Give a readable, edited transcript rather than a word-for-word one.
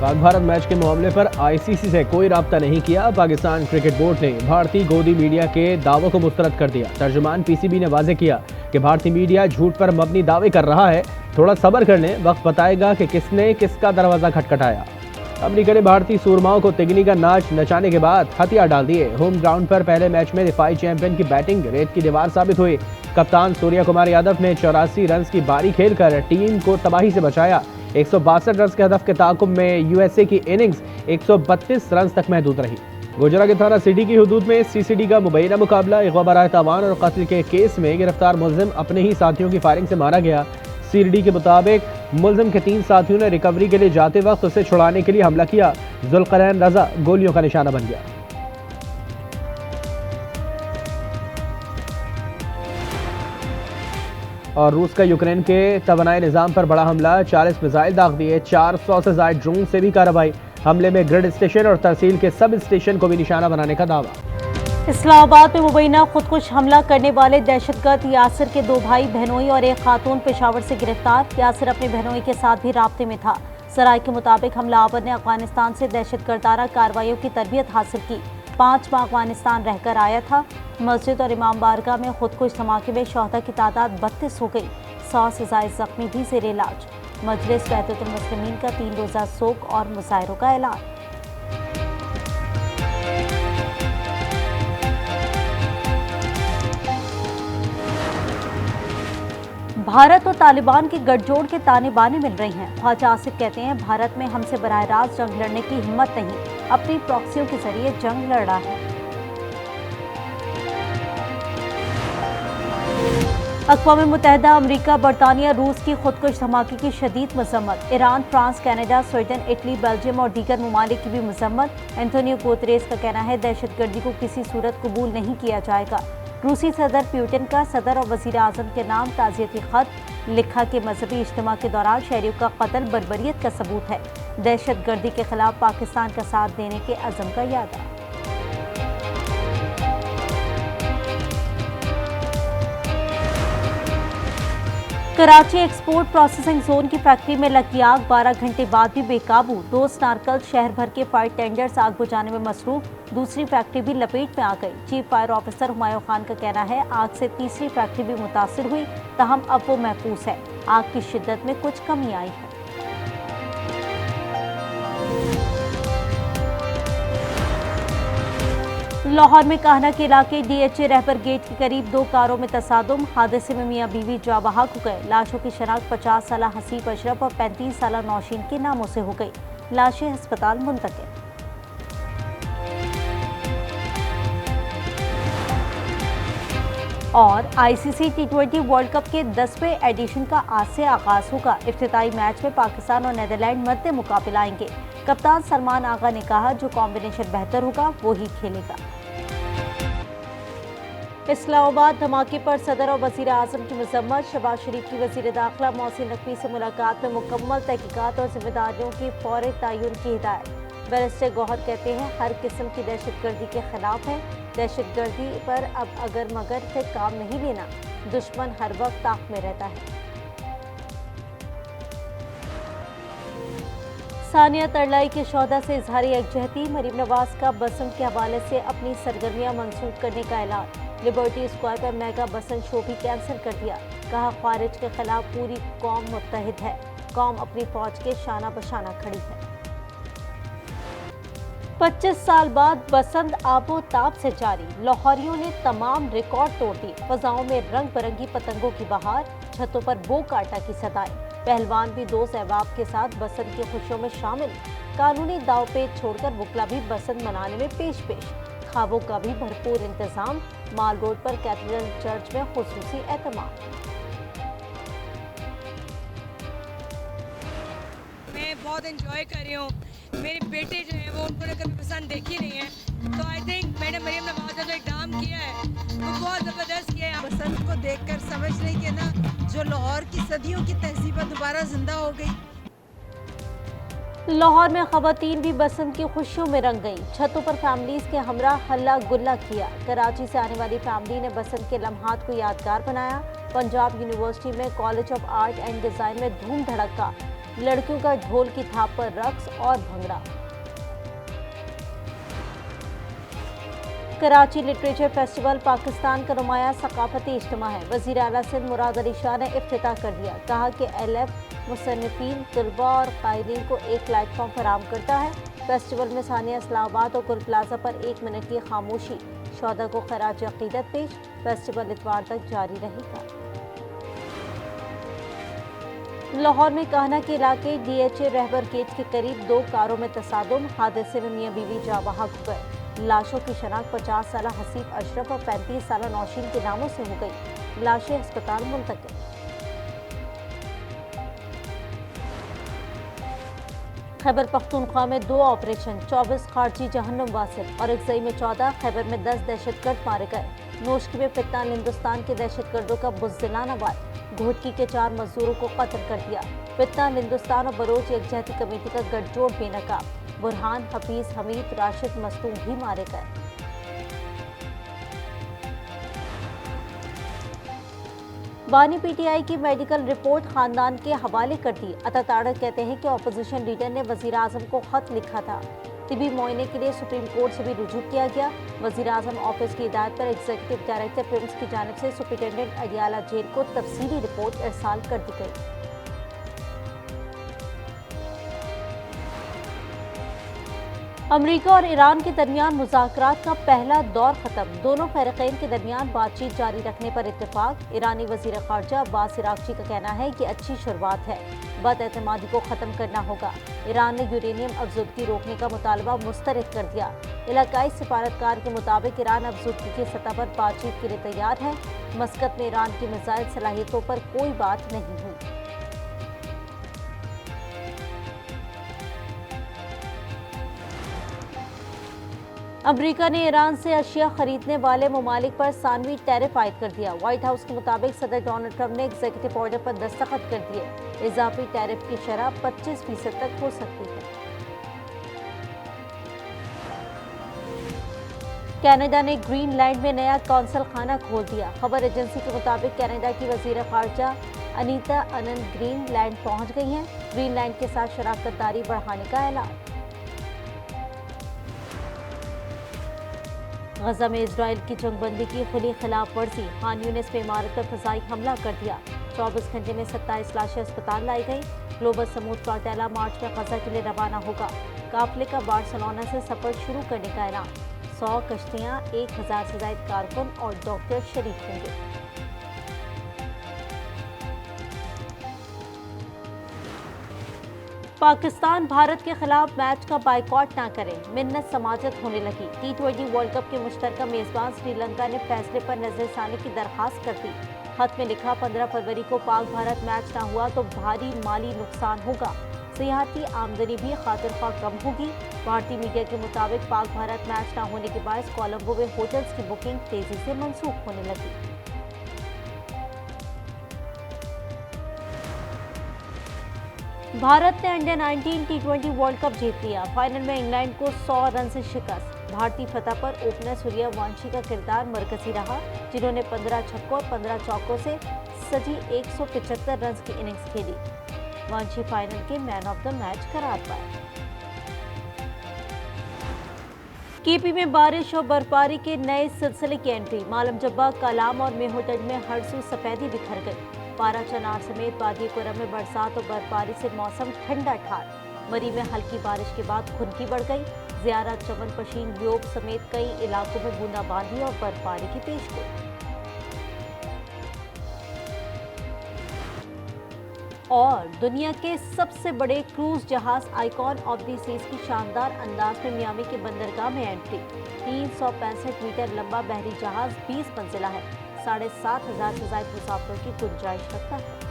Pak Bharat match के मामले पर आईसीसी से कोई राब्ता नहीं किया। पाकिस्तान क्रिकेट बोर्ड ने भारतीय गोदी मीडिया के दावों को मुस्तरद कर दिया। तर्जुमान पीसीबी ने वाज़ेह किया कि भारतीय मीडिया झूठ पर मबनी दावे कर रहा है। थोड़ा सब्र कर लें, वक्त बताएगा कि किसने किसका दरवाजा खटखटाया। अमरीका ने भारतीय सूरमाओं को तिगनी का नाच नचाने के बाद हथियार डाल दिए। होम ग्राउंड पर पहले मैच में दिफाई चैंपियन की बैटिंग रेत की दीवार साबित हुई। कप्तान सूर्य कुमार यादव ने 84 रन की बारी खेलकर टीम को तबाही से बचाया। 162 रन के हदफ के ताकुब में यूएसए की इनिंग्स 132 रन तक महदूद रही। गुजरात के थाना सिटी की हदूद में सीसीडी का मुबैना मुकाबला। अगवा बराए तावान और कत्ल के केस में गिरफ्तार मुलजिम अपने ही साथियों की फायरिंग से मारा गया। सीडी के मुताबिक मुलजिम के 3 साथियों ने रिकवरी के लिए जाते वक्त उसे छुड़ाने के लिए हमला किया। जुल्करनैन रजा गोलियों का निशाना बन गया। और रूस का यूक्रेन के तवानाई निज़ाम पर बड़ा हमला, 40 मिसाइल दाग दिए। 400 से ज्यादा ड्रोन से भी कार्रवाई। हमले में ग्रिड स्टेशन और तहसील के सब स्टेशन को भी निशाना बनाने का दावा। इस्लामाबाद में मुबैना खुदकुश हमला करने वाले दहशतगर्द यासिर के 2 भाई बहनोई और एक खातून पेशावर से गिरफ्तार। यासिर अपने बहनोई के साथ भी राब्ते में था। सराय के मुताबिक हमलावर ने अफगानिस्तान से दहशतगर्दाना कार्रवाइयों की तरबियत हासिल की। 5 माह अफगानिस्तान रहकर आया था। मस्जिद और इमाम बारगाह में खुदकुश धमाके में शहदा की तादाद 32 हो गई। 100 से ज्यादा जख्मी भी जेर इलाज। मजलिस वहदतुल मुस्लिमीन का 3 रोजा सोग और मुजाहिरों का ऐलान। भारत और तालिबान के गठजोड़ के ताने बाने मिल रही हैं। ख्वाजा आसिफ कहते हैं भारत में हमसे बराह रास्त जंग लड़ने की हिम्मत नहीं, अपनी प्रॉक्सियों के जरिए जंग लड़ रहा है। अक़वाम मुत्तहिदा, अमरीका, बरतानिया, रूस की खुदकुश धमाके की शदीद मजम्मत। Iran, France, Canada, Sweden, Italy, Belgium और दीगर ममालिक की भी मजम्मत। एंटोनियो गुतेरेस का कहना है दहशतगर्दी को किसी सूरत कबूल नहीं किया जाएगा। रूसी सदर पुतिन का सदर और वजीर आजम के नाम ताज़ियती खत लिखा के मजहबी इज्तिमा के दौरान शहरियों का कत्ल बर्बरियत का सबूत है। दहशतगर्दी के खिलाफ पाकिस्तान का साथ देने के अज़म का यादा। कराची एक्सपोर्ट प्रोसेसिंग जोन की फैक्ट्री में लगी आग, 12 घंटे बाद भी बेकाबू। 2 स्नार्कल शहर भर के फायर टेंडर्स आग बुझाने में मसरूफ। दूसरी फैक्ट्री भी लपेट में आ गई। Chief fire officer Humayun Khan का कहना है आग से तीसरी फैक्ट्री भी मुतासिर हुई, ताहम अब वो महफूज है। आग की शिद्दत में कुछ कमी आई है। लाहौर में कान्हा के इलाके डीएचए रहबर गेट के करीब 2 कारों में तसादुम। हादसे में मियां बीवी जाँ बहक हो गए। लाशों की शनाख्त 50 साला हसीब अशरफ और 35 साला नौशीन के नामों से हो गई। लाशें अस्पताल मुंतकिल। और आईसीसी T20 वर्ल्ड कप के 10वें एडिशन का आज से आगाज होगा। इफ्तिताई मैच में पाकिस्तान और नीदरलैंड मद्दे मुकाबला आएंगे। कप्तान सलमान आगा ने कहा जो कॉम्बिनेशन बेहतर होगा वो ही खेलेगा। इस्लामाबाद धमाके पर सदर और वजीर आजम की मजम्मत। शहबाज शरीफ की वजीर दाखिला मोहसिन नकवी से मुलाकात में मुकम्मल तहकीकात और जिम्मेदारियों की फौरी तयन की हिदायत। बैरिस्टर गौहर कहते हैं हर किस्म की दहशतगर्दी के खिलाफ है। दहशतगर्दी पर अब अगर मगर से काम नहीं लेना, दुश्मन हर वक्त ताक में रहता है। सानिया तरलाई के शौहदा से इजहार यकजहती। मरीम नवाज का बसंत के हवाले से अपनी सरगर्मियां मंसूख करने का ऐलान। लिबर्टी स्क्वायर पर मेगा बसंत शो भी कैंसिल कर दिया। कहा खारिज के खिलाफ पूरी कौम मुत्तहिद है। कौम अपनी फौज के शाना बशाना खड़ी है। 25 साल बाद बसंत आबो ताब से जारी। लाहौरियों ने तमाम रिकॉर्ड तोड़ दिए। फजाओं में रंग बिरंगी पतंगों की बहार, छतों पर बो काटा की सदाएं। पहलवान भी 2 सहवाब के साथ बसंत की खुशियों में शामिल। कानूनी दाव पेच छोड़कर वुकला भी बसंत मनाने में पेश खाबों का भी भरपूर इंतजाम। माल रोड पर कैथेड्रल चर्च में खुसूसी एहतमाम। मैं बहुत एंजॉय कर रही हूँ। मेरे बेटे जो है वो उनको कभी पसंद देखी नहीं है, तो आई थिंक मैंने मरीम नवाज ने जो एक ड्राम किया है वो बहुत ज़बरदस्त किया है। बसंत को देखकर समझ रही कि ना जो लाहौर की सदियों की तहजीब दोबारा जिंदा हो गई। लाहौर में खवातीन भी बसंत की खुशियों में रंग गईं। छतों पर फैमिलीज के हमरा हल्ला गुल्ला किया। कराची से आने वाली फैमिली ने बसंत के लम्हात को यादगार बनाया। पंजाब यूनिवर्सिटी में college of art and design में धूम धड़का। लड़कियों का ढोल की थाप पर रक्स और भंगड़ा। कराची लिटरेचर फेस्टिवल पाकिस्तान का नुमाया सकाफती इज्तिमा है। वज़ीर आला सिंध मुराद अली शाह ने इफ्तिताह कर दिया। कहा कि LF मुसन्निफीन, तलबा और कायदीन को एक प्लेटफॉर्म फराहम करता है। फेस्टिवल में सानिया इस्लामाबाद और गुल प्लाजा पर 1 मिनट की खामोशी। शोधा को खराज अकीदत पेश। फेस्टिवल इतवार तक जारी रहेगा। लाहौर में कान्हा के इलाके DHA रहबर गेट के करीब 2 कारों में तसादुम। हादसे में मियां बीवी जाँ बहक हो गए। लाशों की शनाख्त 50 साला हसीब अशरफ और 35 साला नौशीन के नामों से हो गई। लाशें अस्पताल मुंतकिल। खैबर पख्तूनख्वा में 2 ऑपरेशन, 24 खारजी जहन्नुम वासिल। और एक में 14। खैबर में 10 दहशतगर्द मारे गए। नोशकी में फित्ना हिंदुस्तान के दहशतगर्दों का बुज़दिलाना वार। घोटकी के 4 मजदूरों को कत्ल कर दिया। फित्ना हिंदुस्तान और बलोच यकजहती कमेटी का गठजोड़ बेनकाब। बुरहान, हफीज, हमीद, राशिद मस्तूम भी मारे गए। बानी PTI की मेडिकल रिपोर्ट खानदान के हवाले कर दी। अता ताड़क कहते हैं कि ऑपोजिशन लीडर ने वजीर आजम को खत लिखा था। तिबी मुआयने के लिए सुप्रीम कोर्ट से भी रुजू किया गया। वजीर आजम ऑफिस की हिदायत पर एग्जीक्यूटिव डायरेक्टर प्रिम्स की जानिब से सुप्रिंटेंडेंट अडियाला जेल को तफसीली रिपोर्ट इरसाल कर दी गई। अमरीका और ईरान के दरमियान मुज़ाकरात का पहला दौर खत्म। दोनों फरीक़ैन के दरमियान बातचीत जारी रखने पर इत्तेफाक। ईरानी वज़ीर ख़ारजा अब्बास इराक़ची का कहना है कि अच्छी शुरुआत है, बदएतमादी को ख़त्म करना होगा। ईरान ने यूरेनियम अफज़ुदगी रोकने का मुतालबा मुस्तरद कर दिया। इलाकाई सिफारतकार के मुताबिक ईरान अफज़ुदगी की सतह पर बातचीत के लिए तैयार है। मस्कत में ईरान की मिसाइल सलाहियतों पर कोई बात नहीं हुई। अमरीका ने ईरान से अशिया खरीदने वाले ममालिक पर सानवी टैरिफ आयद कर दिया। व्हाइट हाउस के मुताबिक सदर डोनाल्ड ट्रंप ने एग्जीक्यूटिव ऑर्डर पर दस्तखत कर दिए। इजाफी टैरिफ की शरह 25% तक हो सकती है। कनाडा ने ग्रीनलैंड में नया कौंसल खाना खोल दिया। खबर एजेंसी के मुताबिक कनाडा की वजीर खारजा अनीता अनन ग्रीनलैंड पहुंच गई हैं। ग्रीनलैंड के साथ शराकतदारी बढ़ाने का ऐलान। गजा में इजराइल की जंगबंदी की खुली खिलाफ वर्जी। खान यूनिस में इमारत पर फजाई हमला कर दिया। 24 घंटे में 27 लाशें अस्पताल लाई गई। ग्लोबल समूद फ्लोटेला मार्च में गजा के लिए रवाना होगा। काफिले का बार्सिलोना से सफर शुरू करने का ऐलान। 100 कश्तियां, 1000 से ज्यादा कारकुन और डॉक्टर शरीक होंगे। पाकिस्तान भारत के खिलाफ मैच का बाइकॉट ना करे, मिन्नत समाजत होने लगी। T20 वर्ल्ड कप के मुश्तरका मेजबान श्रीलंका ने फैसले पर नजरसानी की दरखास्त कर दी। खत में लिखा 15 फरवरी को पाक भारत मैच ना हुआ तो भारी माली नुकसान होगा। सियाहती आमदनी भी खातिर ख्वाह कम होगी। भारतीय मीडिया के मुताबिक पाक भारत मैच ना होने के बाद कोलंबो में होटल्स की बुकिंग तेजी से मनसूख होने लगी। भारत ने अंडर 19 T20 वर्ल्ड कप जीत लिया। फाइनल में इंग्लैंड को 100 रन से शिकस्त। भारतीय फतह पर ओपनर सूर्यवंशी का किरदार मरकजी रहा, जिन्होंने 15 छक्कों और 15 चौकों से सजी 175 रन की इनिंग्स खेली। वंशी फाइनल के मैन ऑफ द मैच करार पाए। केपी में बारिश और बर्फबारी के नए सिलसिले की एंट्री। मालम जब्बा, कलाम और मेहोटज में हरसू सफेदी बिखर गई। पारा चनार समेत वादी कुरम में बरसात और बर्फबारी से मौसम ठंडा ठार। मरी में हल्की बारिश के बाद खुनकी बढ़ गई। ज़ियारत, चमन पशीन, योग समेत कई इलाकों में बूंदाबांदी और बर्फबारी की पेशगोई। और दुनिया के सबसे बड़े क्रूज जहाज आइकॉन ऑफ द सीज की शानदार अंदाज में मियामी के बंदरगाह में एंट्री। 365 मीटर लंबा बहरी जहाज 20 मंजिला है। 7,500 से ज्यादा मुसाफिरों की गुंजाइश रखता है।